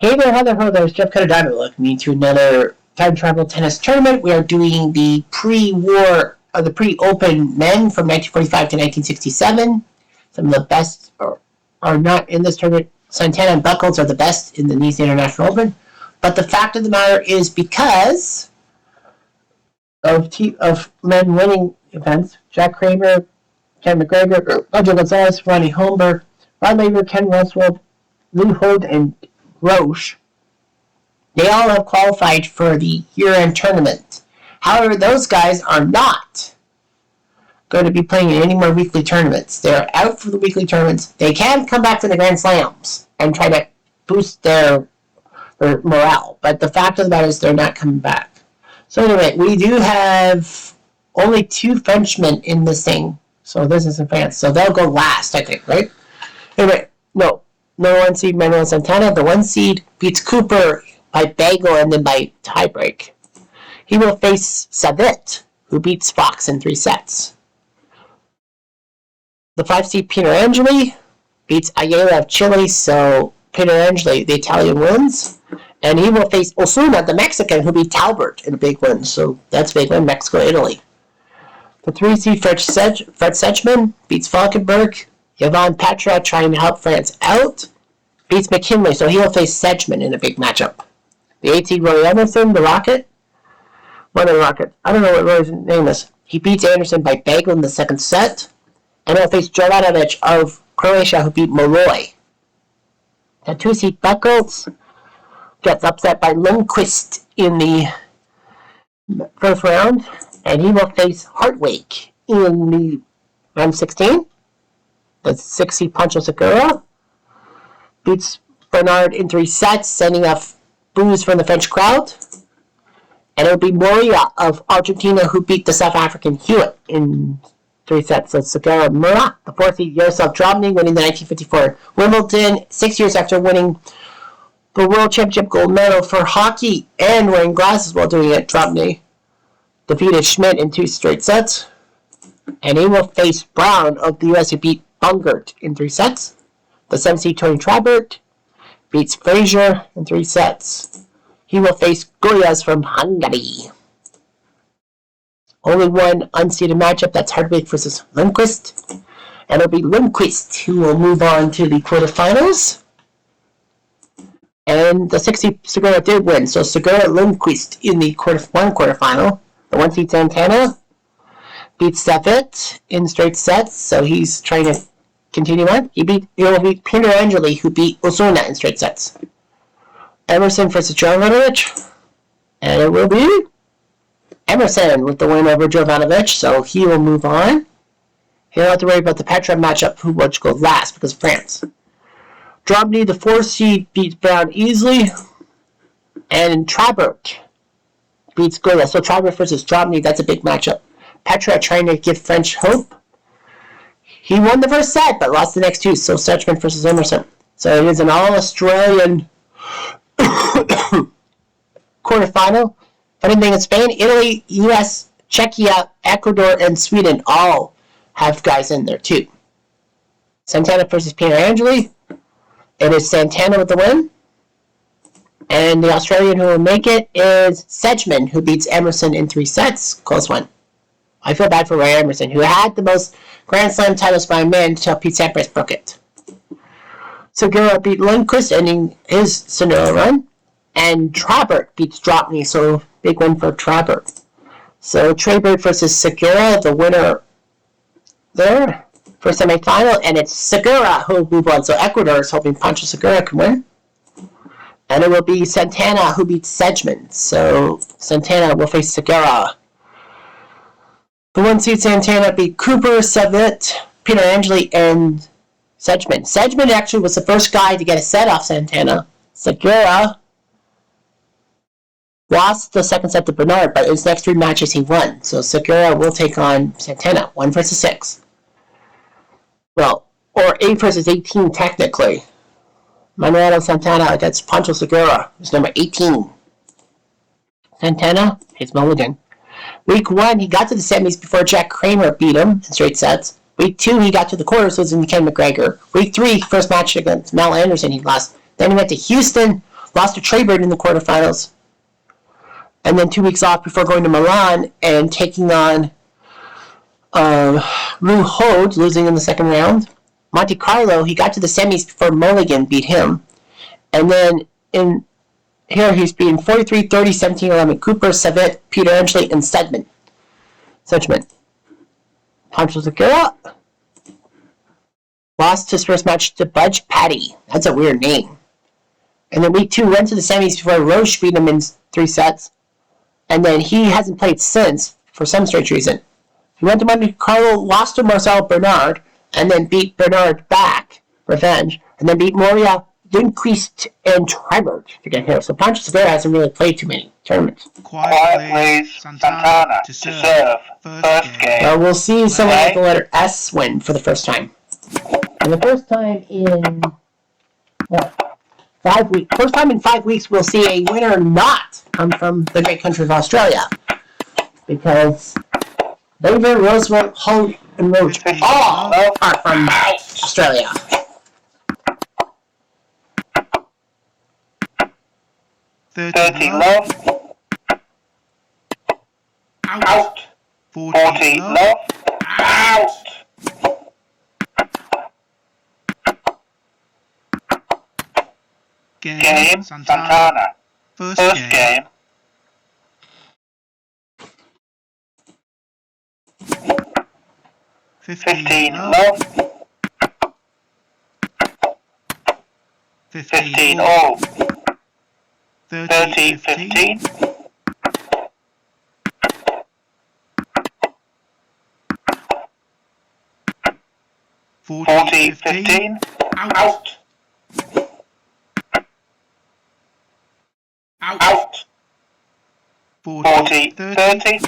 Hey there, how the hell there's Jeff Cardano. Welcome me to another time travel tennis tournament. We are doing the pre-war, the pre-open men from 1945 to 1967. Some of the best are not in this tournament. Santana and Buchholz are the best in the Nice International Open. But the fact of the matter is, because of men winning events, Jack Kramer, Ken McGregor, Roger Gonzalez, Ronnie Holmberg, Rod Laver, Ken Roswell, Lou Holt, and Roche, they all have qualified for the year-end tournament. However, those guys are not going to be playing in any more weekly tournaments. They're out for the weekly tournaments. They can come back to the Grand Slams and try to boost their morale, but the fact of the matter is they're not coming back. So anyway, we do have only 2 Frenchmen in this thing. So this is in France. So they'll go last, I think, right? Anyway, no 1 seed Manuel Santana. The 1 seed beats Cooper by bagel and then by tiebreak. He will face Savit, who beats Fox in 3 sets. The 5 seed Peter Angeli beats Ayala of Chile, so Peter Angeli, the Italian, wins. And he will face Osuna, the Mexican, who beat Talbert in a big win. So that's a big win, Mexico, Italy. The 3 seed Fred Setchman beats Falkenberg. Yvonne Patra, trying to help France out, beats McKinley, so he'll face Sedgman in a big matchup. The 8 seed Roy Emerson, the Rocket. One of the Rocket. I don't know what Roy's name is. He beats Anderson by bagel in the 2nd set. And he'll face Jovanovic of Croatia, who beat Molloy. The 2 seed Buchholz gets upset by Lundqvist in the first round. And he will face Hartwig in the round 16. The 6 seed Pancho Segura beats Bernard in 3 sets, sending off boos from the French crowd. And it'll be Moria of Argentina who beat the South African Hewitt in 3 sets. So Segura Murat, the 4th seed Jaroslav Drobny, winning the 1954 Wimbledon, 6 years after winning the World Championship gold medal for hockey and wearing glasses while doing it. Drobny defeated Schmidt in 2 straight sets. And he will face Brown of the US, who beat Bungert in 3 sets. The 7th seed Tony Trabert beats Frazier in 3 sets. He will face Goyas from Hungary. Only one unseeded matchup, that's Hartwig versus Lundqvist. And it'll be Lundqvist who will move on to the quarterfinals. And the 6 seed Segura did win, so Segura Lundqvist in the quarterfinal. The 1 seed Santana beats Savit in straight sets, so he's trying to continue on. He will beat Peter Angeli, who beat Osuna in straight sets. Emerson versus Jovanovic, and it will be Emerson with the win over Jovanovic, so he will move on. He don't have to worry about the Petra matchup, who will go last because of France. Drobny, the 4th seed, beats Brown easily, and Trabert beats Goya. So Trabert versus Drobny, that's a big matchup. Petra trying to give French hope. He won the first set, but lost the next 2. So Setchman versus Emerson. So it is an all-Australian quarterfinal. Funny thing in Spain, Italy, US, Czechia, Ecuador, and Sweden all have guys in there too. Santana versus Peter Angeli. It is Santana with the win. And the Australian who will make it is Sedgman, who beats Emerson in 3 sets. Close one. I feel bad for Roy Emerson, who had the most Grand Slam titles by a man until Pete Sampras broke it. Segura beat Lundqvist, ending his Sonora run. And Trabert beats Drobny, so big win for Trabert. So Trabert versus Segura, the winner there for semifinal. And it's Segura who will move on. So Ecuador is hoping Pancho Segura can win. And it will be Santana who beats Sedgman. So Santana will face Segura. The 1 seed Santana beat Cooper, Savit, Peter Angeli, and Sedgman. Sedgman actually was the first guy to get a set off Santana. Segura lost the 2nd set to Bernard, but in his next 3 matches he won. So Segura will take on Santana, 1 versus 6. Well, or 8 versus 18 technically. Manuel Santana against Pancho Segura, who's number 18. Santana, his mulligan. Week 1, he got to the semis before Jack Kramer beat him in straight sets. Week 2, he got to the quarters, was in Ken McGregor. Week 3, first match against Mel Anderson, he lost. Then he went to Houston, lost to Trey Bird in the quarterfinals. And then 2 weeks off before going to Milan and taking on Lou Hode, losing in the second round. Monte Carlo, he got to the semis before Mulligan beat him. And then in here he's beaten 43-30, 17-11. Cooper, Savet, Peter Angeli, and Sedgman. Pancho Segura lost his first match to Budge Patty. That's a weird name. And then week 2 went to the semis before Roche beat him in 3 sets. And then he hasn't played since for some strange reason. He went to Monte Carlo, lost to Marcel Bernard, and then beat Bernard back, revenge, and then beat Moria, Lindquist, and Tribert to get here. So Pancho Segura hasn't really played too many tournaments. Quiet plays Santana to serve first game. We'll see someone with the letter S win for the first time. And the first time in 5 weeks. First time in 5 weeks we'll see a winner not come from the great country of Australia. Because David, Roosevelt, Holt, and Roach all are from Australia. Thirty love. Out. 40 love. Out. Game Santana. First game. 15 love. 15 all. 30-15. 40-15. Out. Out. 40-30.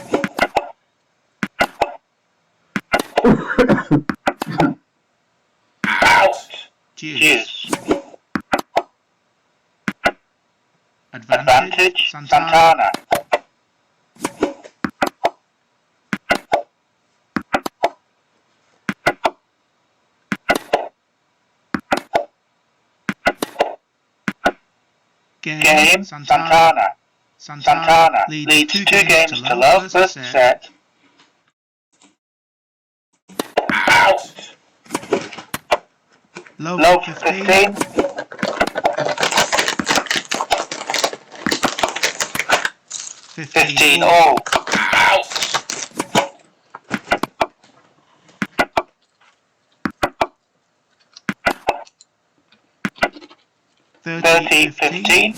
Out. Cheers. Advantage Santana. Game Santana. Santana leads 2 games to love first set. Out. Love 15. 15 all. Out. Thirty 15.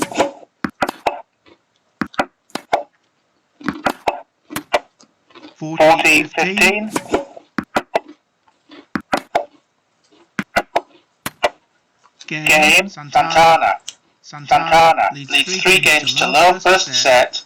40-15. Game Santana. Santana leads 3 games to love first set.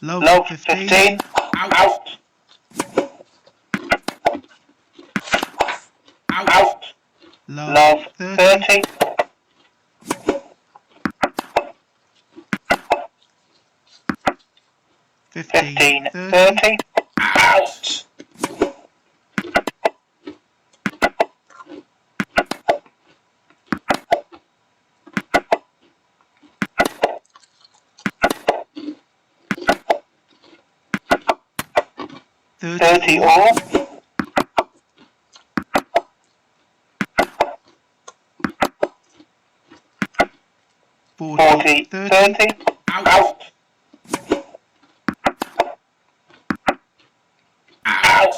Love 15. Out. Out. Love 30. 15-30. Out. Thirty all. 40-30. Out. Out.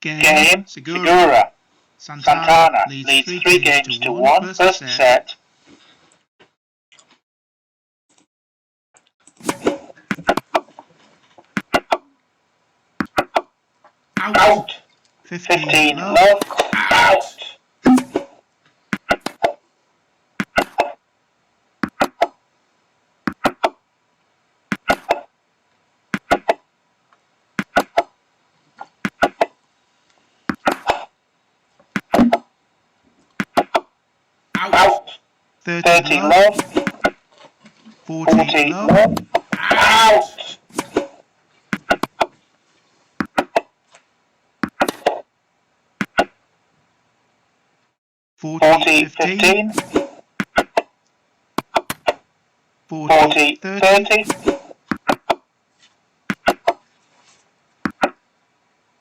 Game Segura. Santana leads 3 games to 1 first set. Out. 15 love. Out. Out. 30 love, 40 love, out! 40 15, 40 30,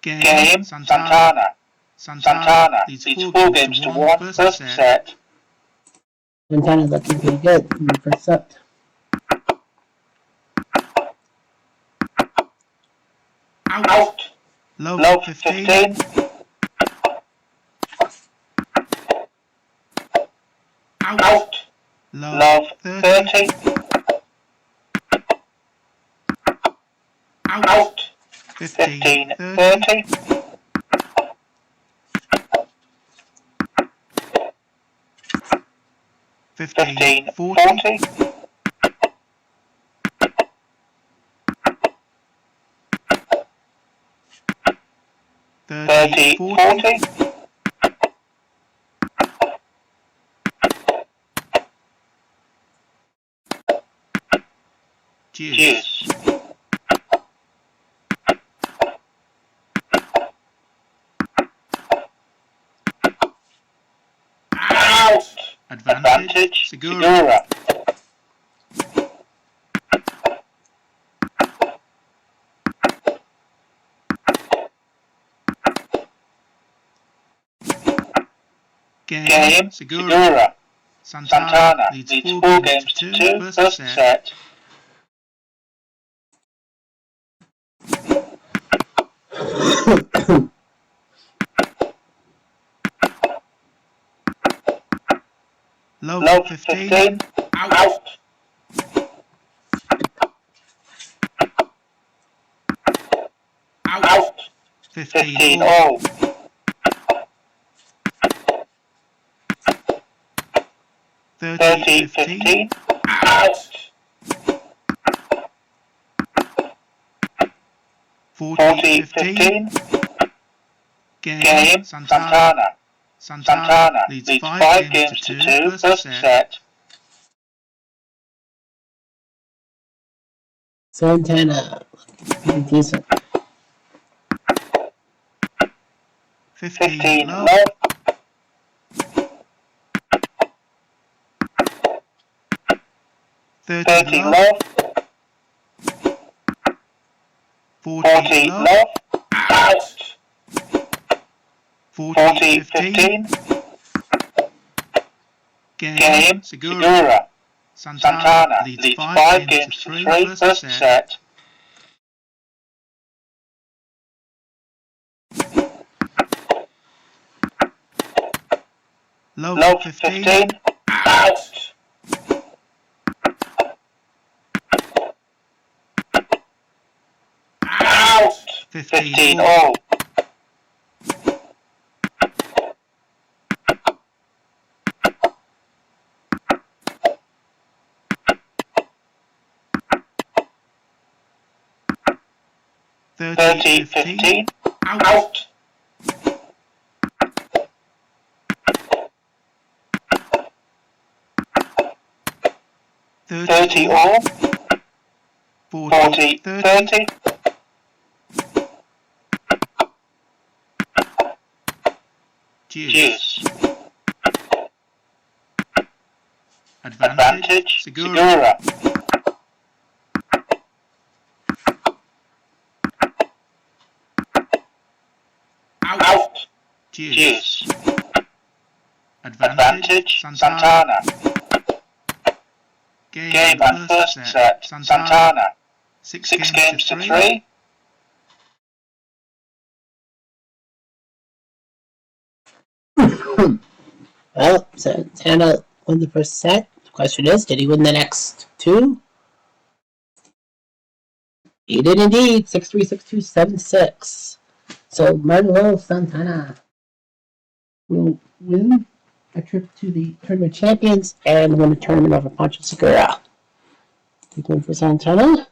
game Santana. Santana leads 4 games to 1 first set. Santana looking pretty good in the first set. Out. Love 15. Out. Love 30. Out. 15 30. Fifteen 40. Thirty 40. Cheers. Out. Advantage Segura. Game Segura. Santana leads 4 games to 2 first set. Love 15. Out. Out. 15 all. 30 15. Out. 40 15. Game Santana. Santana leads 5 games to 2 first set. Santana pretty decent. 15 love. 30 love. 40 love. Out. 40 15. Game Segura. Santana leads 5 games to 3 first set. Love 15. Out. Out. 15 all. 30 15. Out. 30 all. 40 30. Cheers. Advantage Segura. Out. Cheers. Advantage Santana. Game and first set. Santana. 6 games to 3. Well, Santana won the first set. The question is, did he win the next 2? He did indeed. 6-3, 6-2, 7-6. So Manuel Santana will win a trip to the Tournament Champions and win the tournament over Pancho Segura. Big win for Santana.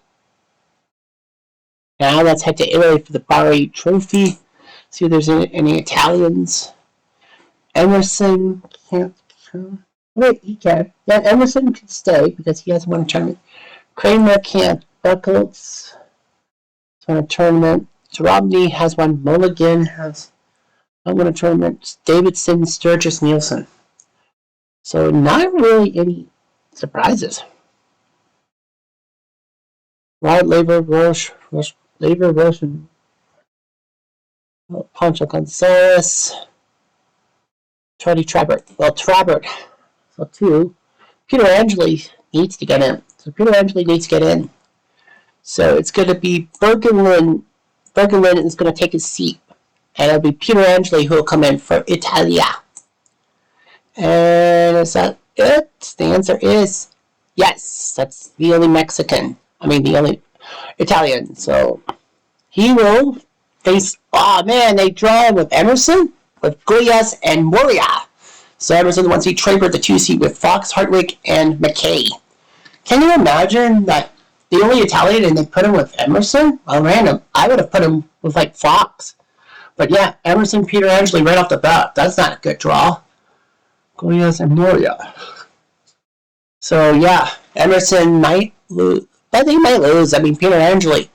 Now let's head to Italy for the Bari Trophy. See if there's any Italians. Emerson Wait, he can. Yeah, Emerson can stay because he hasn't won a tournament. Kramer can't. Buckles has won a tournament. Romney has won. Mulligan has not won a tournament. Davidson, Sturgis, Nielsen. So not really any surprises. Rod Labor, Roche, and Pancho Gonzalez. Charlie Trabert. Well, Trabert. So two. Peter Angeli needs to get in. So it's going to be Bergenlin. Bergenlin is going to take his seat. And it'll be Peter Angeli who will come in for Italia. And is that it? The answer is yes. That's the only Mexican. The only Italian. So he will face. Oh man, they draw with Emerson, with Guyas and Moria. So Emerson wants to see Traber the 2 seat with Fox, Hartwig, and McKay. Can you imagine that the only Italian and they put him with Emerson? Well, random. I would have put him with like Fox. But yeah, Emerson, Peter Angeli right off the bat. That's not a good draw. Guyas and Moria. So yeah, Emerson might lose. I think he might lose. Peter Angeli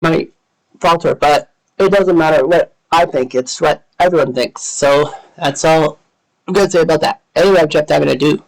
might falter, but it doesn't matter what I think. It's what everyone thinks. So that's all I'm going to say about that. Anyway, Jeff, I'm going to do.